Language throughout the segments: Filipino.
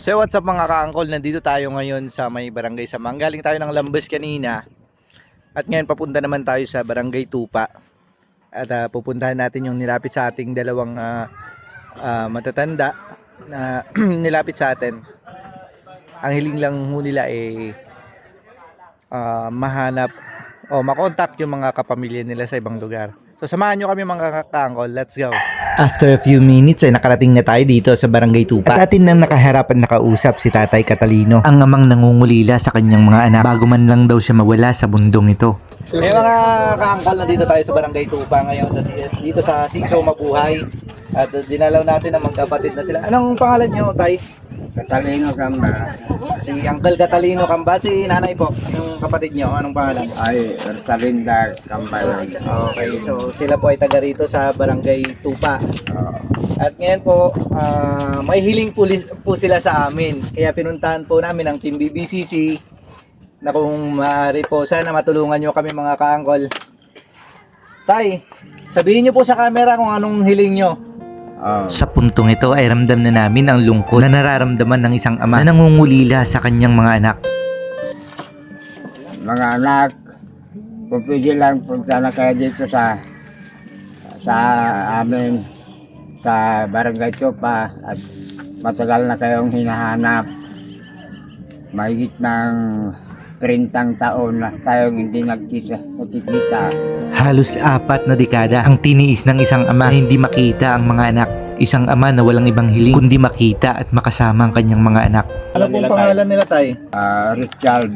So what's up mga ka-angkol, nandito tayo ngayon sa may barangay Samang. Galing tayo ng Lambes kanina at ngayon papunta naman tayo sa barangay Tupa. At pupuntahan natin yung nilapit sa ating dalawang matatanda na nilapit sa atin. Ang hiling lang ho nila ay mahanap o makontak yung mga kapamilya nila sa ibang lugar. So samahan nyo kami mga ka-angkol, let's go! After a few minutes ay nakarating na tayo dito sa Barangay Tupa at atin nang nakaharap at nakausap si Tatay Catalino, ang amang nangungulila sa kanyang mga anak bago man lang daw siya mawala sa bundong ito. May mga kaangkal na dito tayo sa Barangay Tupa ngayon dito sa Sitio Mabuhay at dinalaw natin ang magkapatid na sila. Anong pangalan nyo, Tay? Catalino Gamba. Si Uncle Catalino Kamba, si nanay po, yung kapatid nyo, anong pangalan? Ay, Ertalinda Cambayan. Okay, so sila po ay taga rito sa Barangay Tupa. At ngayon po, may hiling po sila sa amin. Kaya pinuntahan po namin ang Team BBCC na kung maaari po, sana matulungan nyo kami mga kaangkol. Tay, sabihin nyo po sa camera kung anong hiling nyo. Sa puntong ito ay ramdam na namin ang lungkot na nararamdaman ng isang ama na nangungulila sa kanyang mga anak. Mga anak, kung pwede lang punta na kayo dito sa amin sa Barangay Tupa at matagal na kayong hinahanap. Mahigit ng 30 taon na tayong hindi nagkikita. Halos 4 na dekada ang tiniis ng isang ama na hindi makita ang mga anak. Isang ama na walang ibang hiling kundi makita at makasama ang kanyang mga anak. Ano pong pangalan nila, Tay? Richard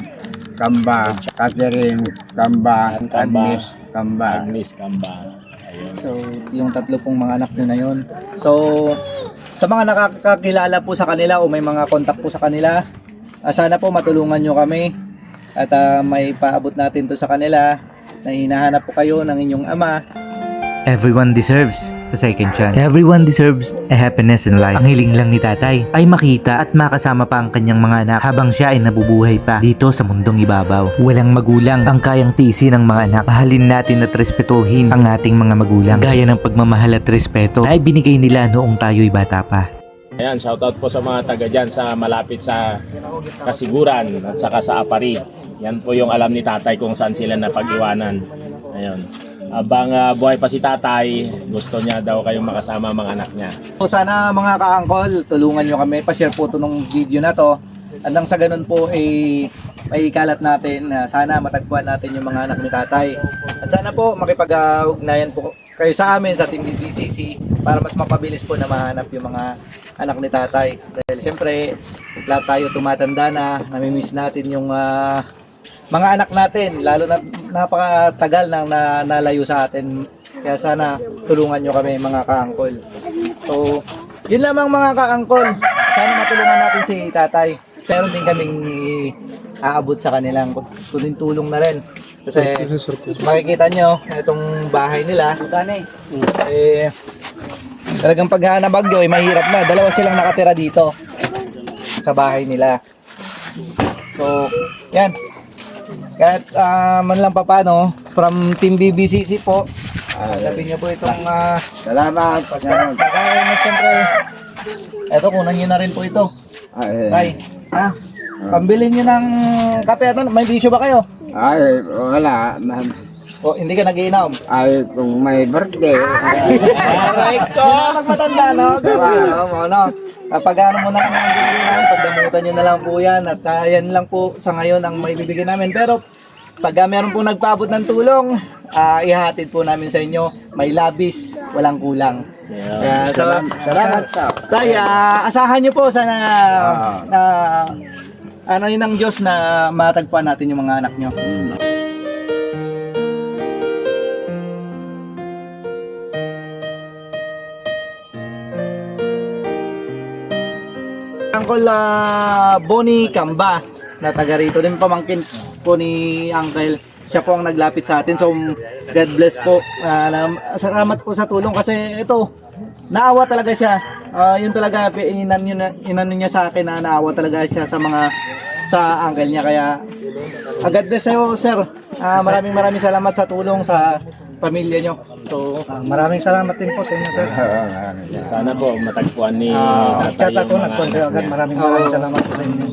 Camba, Catherine Camba, Agnes Camba. Agnes Camba. Ayun. So, yung 3 pong mga anak nyo na yun. So, sa mga nakakakilala po sa kanila o may mga kontak po sa kanila, sana po matulungan nyo kami at may paabot natin to sa kanila na hinahanap po kayo ng inyong ama. Everyone deserves a second chance. Everyone deserves a happiness in life. Ang hiling lang ni Tatay ay makita at makasama pa ang kanyang mga anak habang siya ay nabubuhay pa dito sa mundong ibabaw. Walang magulang ang kayang tiisin ng mga anak. Mahalin natin at respetuhin ang ating mga magulang gaya ng pagmamahal at respeto na ibinigay nila noong tayo'y bata pa. Ayan, shoutout po sa mga taga dyan sa malapit sa Kasiguran at saka sa Apari. Yan po yung alam ni Tatay kung saan sila napag-iwanan. Ayun. Abang buhay pa si Tatay, gusto niya daw kayong makasama mga anak niya. So sana mga kaangkol, tulungan nyo kami, pa-share po ito ng video na to. Hanggang sa ganun po ay ikalat natin, sana matagpuan natin yung mga anak ni Tatay. At sana po makipag-ugnayan po kayo sa amin sa Team BBCC para mas mapabilis po na mahanap yung mga anak ni Tatay. Dahil siyempre, lahat tayo tumatanda na, namimiss natin yung mga anak natin, lalo na napakatagal nang nalayo sa atin. Kaya sana tulungan nyo kami mga kaangkol. So, yun lamang mga kaangkol. Sana matulungan natin si Tatay. Meron din kaming aabot sa kanilang tulong na rin. Kasi makikita nyo, itong bahay nila, talagang paghahanap bagyo ay mahirap na. 2 silang nakatira dito sa bahay nila. So, yan. Kahit man lang pa paano, from Team BBCC po, sabi niyo po itong Salamat. kakain na siyempre. Eto, kunan niyo na rin po ito. Tay, pambili niyo ng kape. May bisyo ba kayo? Ay, wala. O, hindi ka nag-iinom? Ay, kung may birthday. Aray ko! Magmatanda, no? Ano? Pag ano mo na lang ang bibigyan namin, pagdamutan nyo na lang po yan. At yan lang po sa ngayon ang may bibigyan namin. Pero pag meron po nagpaabot ng tulong, ihatid po namin sa inyo. May labis, walang kulang. Kaya, Salamat. Tay, asahan nyo po sana na ano yun ng Diyos na matagpuan natin yung mga anak nyo. Uncle Bonnie Camba na taga rito din, pamangkin po ni Uncle. Siya po ang naglapit sa atin. So God bless po. Salamat po sa tulong kasi ito, naawa talaga siya. Yun talaga inano niya sa akin na naawa talaga siya sa uncle niya. Kaya God bless sa'yo, sir. Maraming salamat sa tulong sa pamilya nyo. So, maraming salamat din po sa inyo, sir. Sana po matagpuan ni Chat tatay ako, yung mga nag-contact anak agad. niya. Maraming salamat po sa inyo.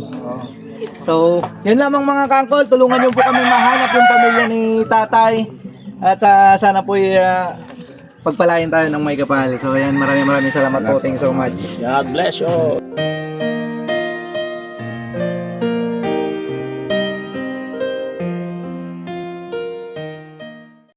So, yun lamang mga kangkol. Tulungan niyo po kami mahanap yung pamilya ni tatay. At sana po pagpalain tayo ng may kapal. So, yan, maraming salamat po. Thank you so much. God bless you.